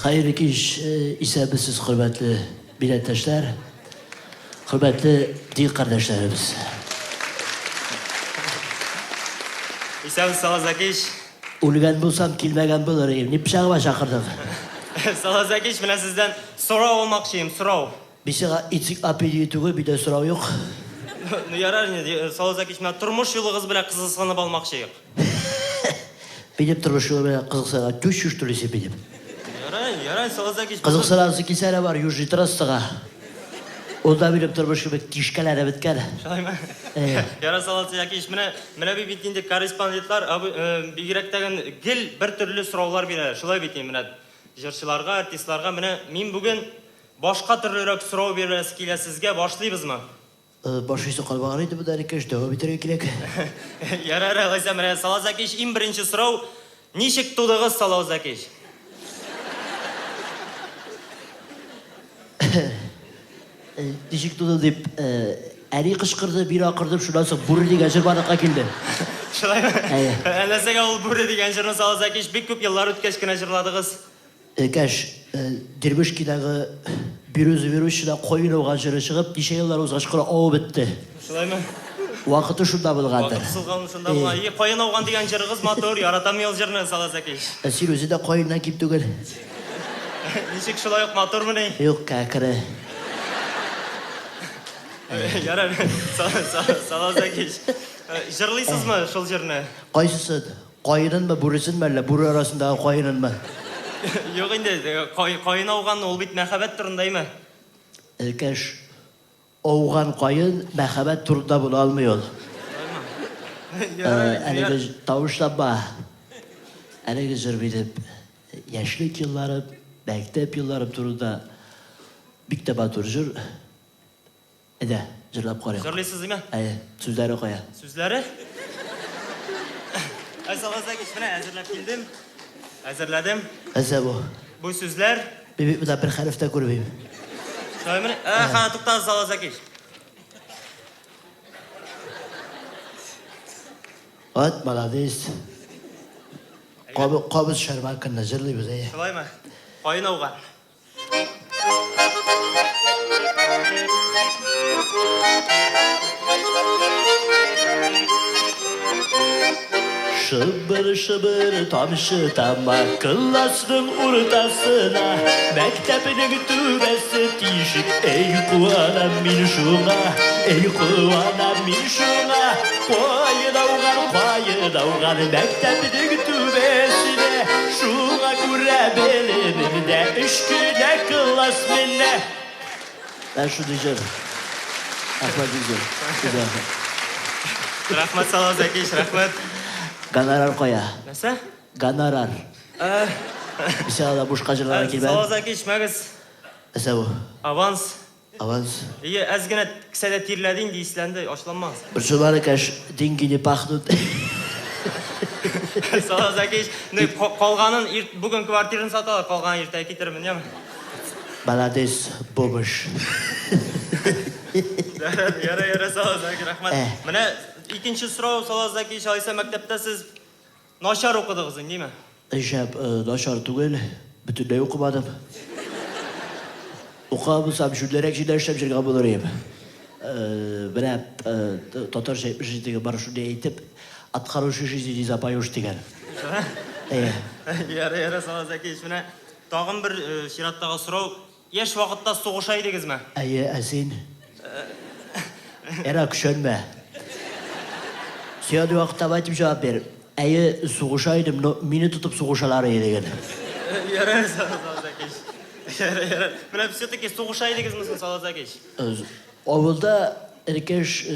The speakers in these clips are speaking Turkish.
Hayırlı iş isabesiz hürmetli milletveşler, hürmetli din kardeşlerimiz. İsabesiz Salazakiş. Ulugan bulsam kilmegen bulurum. Ne pişağıma şakırdım. Salazakiş, ben sizden soru olmakçıyım, soru. Bir sıra içik apeliyatı bir de soru yok. Yarar ne? Salazakiş, ben turmuş yolunuz bile kızılsanıp almakçıyım. Benim turuşuğum kızıksana düş türlüsü benim. Yarar Salazakiş. Kızıksanası ki sene var yüzü tırastığa. Onda benim turuşuğum kişkelere bitken. Şalayma. Yarar Salazakiş, mene bir bittiğinde korrespondentler bir girekten gel bir türlü sorular birer. Şulay biteyim mene. Jırçılarga, artistlarga men bugün başka türlü soru beresi kile sizge başlayız mı? Başıysa kalbağanıydı bu da herkes devam bitirir kirek. Yarar alaysa mene Salazakiş en birinci soru nişik tudığız Salazakiş? Dişik tutu deyip eri kışkırdı, biri akırdım, şundan sonra burru diye geçirmadıkka kildi. Şulay mı? Anlasaka ol burru diye geçirin Salazakiş bir küp yıllar ötkeşkine jırladığız. Kaş, Dirmişki'deki virüsüne koyun oğan jırı çıkıp, dişe yıllar uzlaşkıra oğu bitti. Şulay mı? Vakıtı şunda bulgandır. Vakıt sılğanı şunda bulgan. Koyun oğan diyen jırığız motor, yaratamıyor jırını Salazakiş. Sen özü de koyundan kim tügür? Nişik şulay yok motor mu ne? Yok kakırı. Yarar, Salazakiş. Jırlısız mı şul jırını? Kaysısın? Koyunun mu, burusun mu? Buru arasındaki koyunun mu? Yok indi, koyun oğan ol bit mehabet turunday mı? Kaş, oğan koyun mehabet turunda bunu almıyor. Əlegi tavuşlanma. Əlegi zır bilib, yaşlık yıllarım, məktəb yıllarım turunda bir de baturcur. Ede, zırlap koyayım. Jırlısız değil mi? Sözleri koyayım. Sözleri? Ay Salazakiş, hazırlap geldim. Hazırladım. Ese bu. Bu sözler... Bir de bir harfte kurbayım. Şöyle mi? Kanatıktan Salazakiş. Evet, malades. Qabız şarmakın nazırlı bize. Şöyle mi? Koyun oğan. Şıbır şıbır tamşı tamak kıllasının ortasına mektebinin tübesi tişik ey kuana min şuna ey kuana min şuna koyun avgan mektebinin tübesine şuna kure beliminde üç güne kıllas minne. Ben şu diyeceğim. Ahmet diyeceğim. Rahmet Salazakiş, rahmet. Ganarar koya. Nasıl? Ganarar. Bir sırada boşkacılara kilben. Salazakiş, mağız. Ese bu. Avans. Avans. İyi, ezgine kısada tirlediğin de islendi, hoşlanmaz. Bir şumarı kaş dingini pahdut. Salazakiş, kolganın bugün kvartirini satalar, kolganın irtaya getirimin, değil mi? Balades bomuş. Yara Salazakiş, rahmet. Mene ikinci soru Salazakiş, aysa mektepte siz naşar okudunuz, değil mi? Eşep naşar tugel. Bütünleyi okumadım. Okumamışsam şunlarek şeyler kabul olayım. Ben hep Tatar şeymişizdi bana şunu eğitip atkarışı şeyi zapayış diken. Yara Salazakiş, mene tağın bir şirattağı soru, yaş vakitte soğuşaydınız mı? Esin. Era küşönme. Siyadi vakitte baytım cevap verim. Soğuşaydım, mini tutup soğuşaları yedigen. Yara Salazakiş. Yara. Mene все-таки soğuşaydınız mısın Salazakiş? Avulda erkeş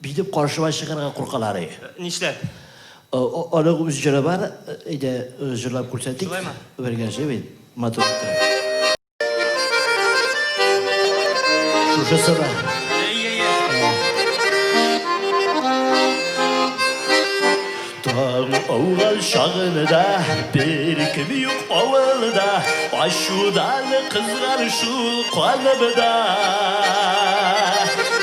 bidip karşıma çıkarga korkaları. Nişler? Onu üzücüne var, jırlap kursettik. Şulay mı? Vergen şey benim, matematikte. Şuşası var. Dağ oğal şağında, bir kimi yok oğulda, başudan kızgar şu kalbda.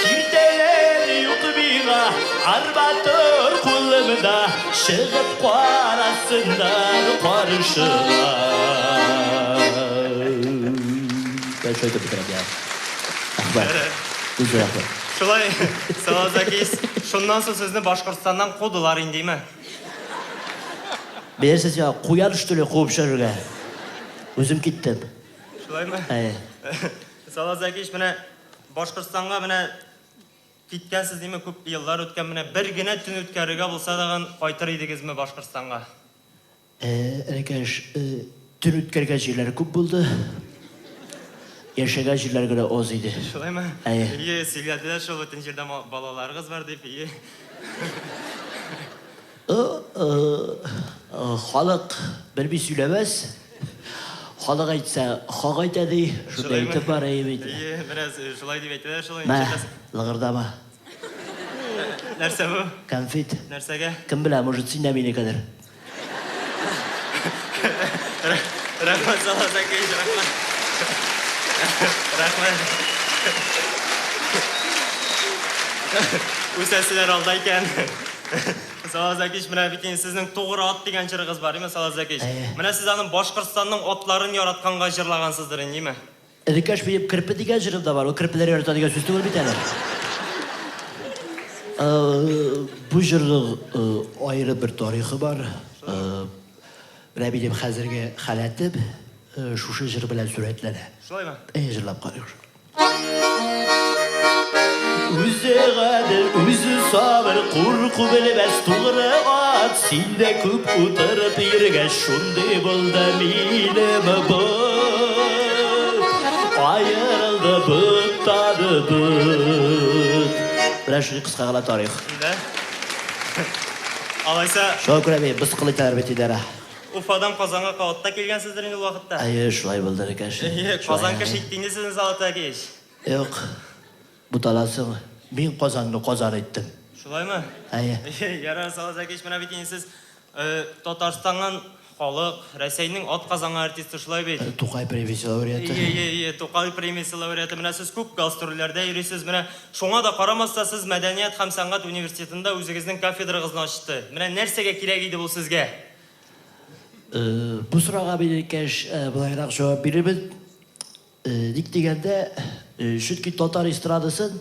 Kirteler yok bina, Arbatır kulumda Шығып қарасындар қарышыға Ben şöyle bitirem ya Ахбар Güzel Ахбар Шулай, Салазакис, шундан соң сезне Башкортстаннан кудылар индиме? Берсіз ya қояр үштілі қуып шырға Өзім кеттім Шулаймы? Салазакис, менә Башкортстанга менә киткәнсез диме күп еллар үткән менә бер генә төн үткәрергә булса даган кайтыр идегезме Башкортстанга? Әкәш, төн үткәргән җирләр күп булды Яшәгән җирләр генә аз иде Шулаймы? Сөйләделәр шул бүтән җирдә балаларыгыз бар дип. Халык белми сөйләмәс. Халык әйтсә, хак әйтә ди. Шунда әйтеп бар бит. Бераз шулай дип әйтәләр, шулай Мә, лыгырдама. Нәрсә бу? Конфет. Нәрсәгә? Кем белә, может, син дә мине кадәр. Рәхмәт Салазакис, рәхмәт. Рәхмәт. Үсәсиләр алда икән. Салазакис, менә бит сезнең тугры ат дигән җырыгыз бар, име Салазакис? Менә сез аның Башкортстанның атларын яратканга җырлагансыздыр инде, Әдикәш биеп кирпе дигән җырым да бар. Ул кирпеләр ярата дигән сүз түгел бит әле. Бу җырның аеры бер тарихы бар. Менә минем хәзерге халәтем шушы җыр белән сурәтләнә. Шулаймы? Җырлап карыйк. Үзе гадел, үзе сабыр, курку белмәс тугры ат, синдә күп утырып йөргәч шундый булды минем бот. Аерылды быттады быт. Менә шундый кыска гына тарих. Алайса, Шуңа күрә мин без кылый тәрбият итәр. Уфадан Казанга кавытта килгәнсездер инде ул вакытта. Шулай булды икән. Казан кеше иттеңде сезнең Салазакис. Юк. Бу таласың. Мин Казанны Казан иттем. Шулаймы? Яра Салазакис, менә бит сез Татарстаннан халык, Россиянең атказанган артисты шулай бит. Тукай премиясе лауреаты. Тукай премиясе лауреаты. Менә сез күп гастрольләрдә йөрисез. Менә шуңа да карамаста сез Мәдәният һәм сәнгать университетында үзегезнең кафедрагызны ачты. Менә нәрсәгә кирәк иде бу сезгә? Бу сорауга бирекәш булайрак җавап бирәбез. Ник дигәндә, чөнки татар эстрадасын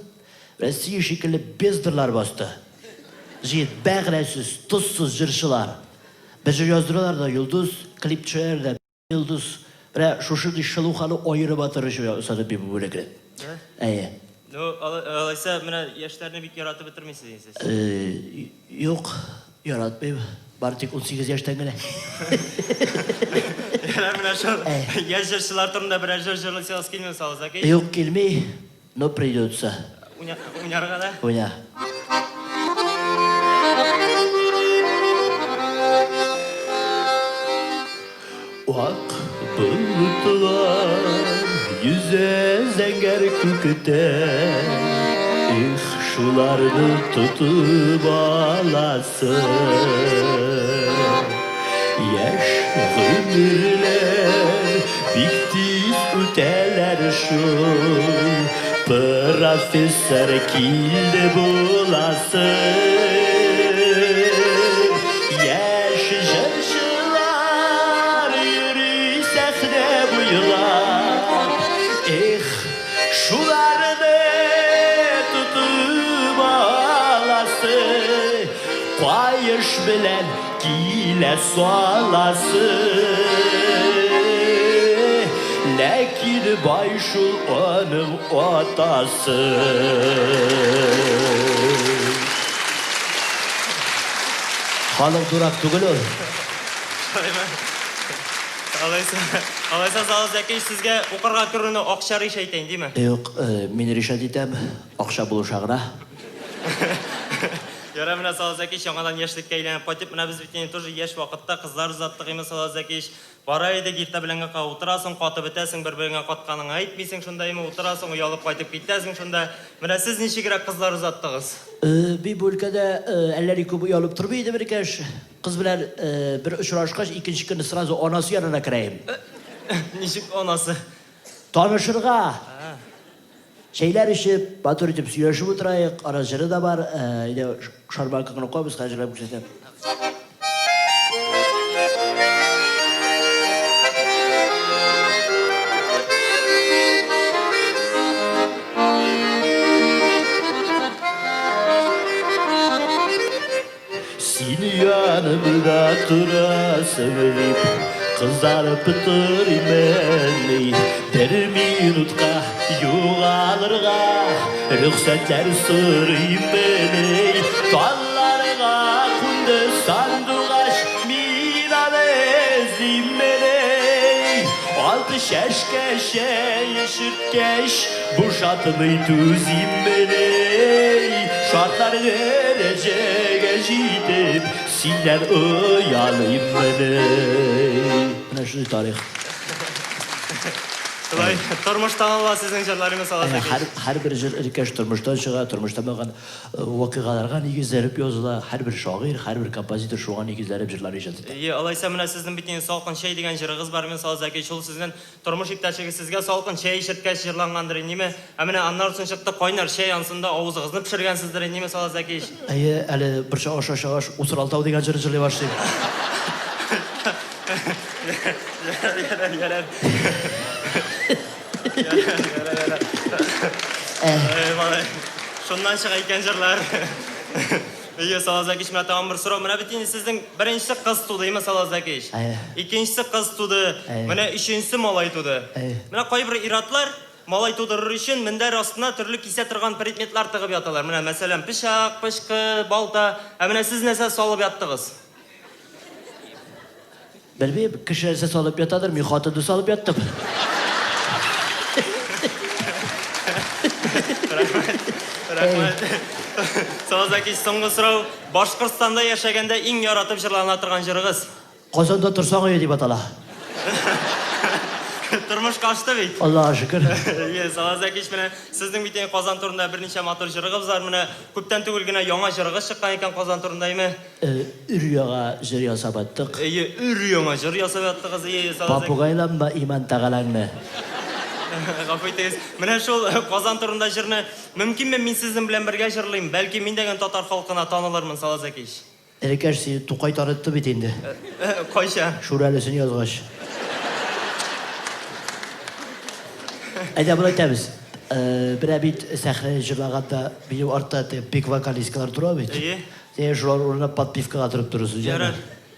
Россия шикелле бездырлар басты. Җит бәгърәсез, тузсыз җырчылар. Без яздыралар да Йолдыз, клипчеләр дә Йолдыз. Менә шушы шылуханы аерып атырышы ясады бу бүлекле. Ну, алайса менә яшьләрне бик яратып бетермисез сез. Юк, яратмыйм. Бары тик 18 яшьтән генә. Менә шул яшь җырчылар турында берәр җыр җырлыйсыз килми Салазакис? Юк, килми, но придется. Уйнарга да? Уйна. Ак bulutlar yüze zəngər күкте. Их, şularını tutup alasın. Yaş ömürler biktiz öteler şun. Profesör kildi bulasın. Yaş jırşılar yürü sahne buyular. Eh, şularını tutup alasın. Qayış bilen kile sualasın. Lakin bayşul onun atası. Халык дурак түгел ул. Алайса Салазакис сезгә укырга керүне акча ришәт әйтәйин, диме? Юк, мин ришәт итәм, акча булышагына. Яра менә Салазакис яңадан яшьлеккә әйләнеп кайтып, менә без бит тоже яшь вакытта кызлар узаттык име Салазакис. Бара иде иртә беләнгә утырасың, катып бетәсең, бер-береңә катканыңны әйтмисең, шунда име утырасың, уялып кайтып китәсең, шунда. Менә сез ничегрәк кызлар узаттыгыз? Bir bölgede elleri kubu yalıp turbiydi bir keş. Kız bilen bir uçraşkaç ikinci günü sırası anası yanına kireyim. Nişik anası? Tanışırga. Şeyler işi, batır itip süyeşip oturayık, aracırı da var. Yine şarbankını koy, biz kaçırlayıp güçletelim. Seni yanımda durasın elip, kızarıp durayım beni. Bir minutka yuğalırga, rüksatler sırayım beni. Dallarga kunde sandugaş, miran ezdim beni. Altı şeşkeşe yeşirtkeş, bu şatını tüzim beni. Şartlar vereceğe gidip, sinler uyanayım beni. Buna şu tarih. Şulay, turmuştan Allah sizin jırlarınız salasak. Her bir jır erkeş turmuştan çığa, turmuştan bakan vakıgalarga negizlerip yazıla. Her bir şair, her bir kompozitör şuğa negizlerip jırlar icat etti. İyi, alaysa mına sizin bittiğin salqın şey degan jırıgız var men salasak. Şul sizden turmuş iptaşıgı sizge salqın şey işitkeş jırlangandır nime? Amene anlarsın çıktı koynar şey ansında avuzıgızını pişirgen sizdir nime salasak iş. Eye, eli bir şağış, usur altav degan jırı jırlay başlayayım. Yarar. Şundan çıqa ekan jırlar. İyi salasak iş mena tamam bir soru. Mena bittiğin sizin birincisi kız tudu ime salasak iş. İkincisi kız tudu. Mena üçüncüsü malay tudu. Mena koy bir iratlar malay tudurur için minder aslında türlü kise turgan predmetler tıgıp yatalar. Mena mesela pişak, pışkı, balta. Mena siz nese salıp yattınız? Bilmeyim, kişi ses alıp yatadır, mi hatırdı salıp yattım. Rahmat. Salasak iş soңғы сұрау. Башқұртстанда yaşaganda eng yaratып jırlana turgan jırıgız. Qozonda tursan öyle deyip atala. Turmuş kaçtı beyt. Allah'a şükür. Ye, salasak iş mene sizдің biten Qozon turunda bir neçe motor jırıgız var mene. Köpten tugulgina yanga jırıgız çıqqan ekan Qozon turundaymy? Ürüyağa jır yasap attık. Ye, ür yanga jır yasap attığız. Ye, salasak. Papugaylanma iman tağalangni. Gafaytez. Mene şol Qozon turunda jırны mümkün men sizin bilen birge jırlayım. Belki men degen tatar halkına tanılırmın salasak iş. Erkeş seni Tuqay tanıttı bitindi. Koyşa. Şuralısını yazgaç. Ayda bunu aytamiz. Bir bit sahne jırlaganda benim orta pek vokalistlar turab bit. İyi. Sen şular oruna подпевкаga turib turursiz. Yarar.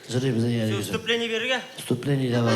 Jırlaymiz yani. Üstüpleni berge. Вступление давай.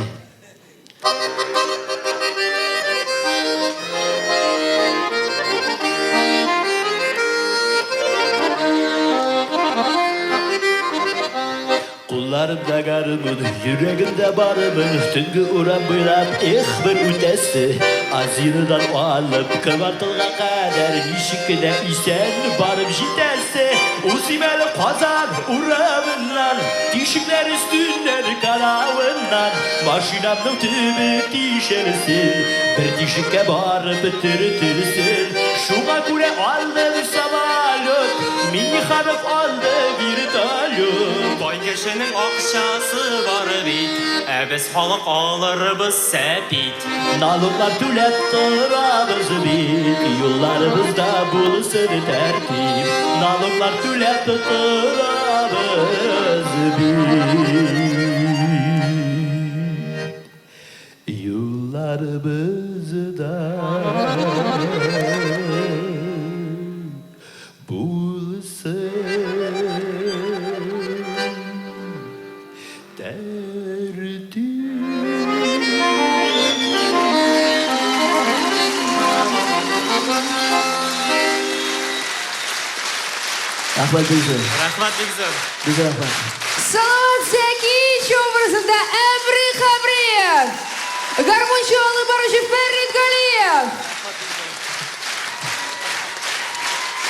Kullarımda garımın, yüreğimde barımın, tüngü uğram buylap, bir ötesi. Azinidan o alıp, kıvartılga kadar, nişikine isen barım jiterse. Uzimeli Qozon uğramından, dişikler üstünler karavından. Maşinamның tübü dişersin, bir dişikке barıp bitirtirsin. Şuna göre aldım samalot, mini hanıf aldı bir talyon. Boy kişinin akşası var bit, biz halk alırız sepit. Naluklar tülep durabız bit, yollarımızda bulsun tertip. Naluklar tülep durabız bit, yollarımızda bulsun tertip. Rahmat Beyzor. Rahmat Bekzor. Bize rahmat. Salasak iş образында Emre Xabriyev. Гармончы алып баручы Фәрит Галиев.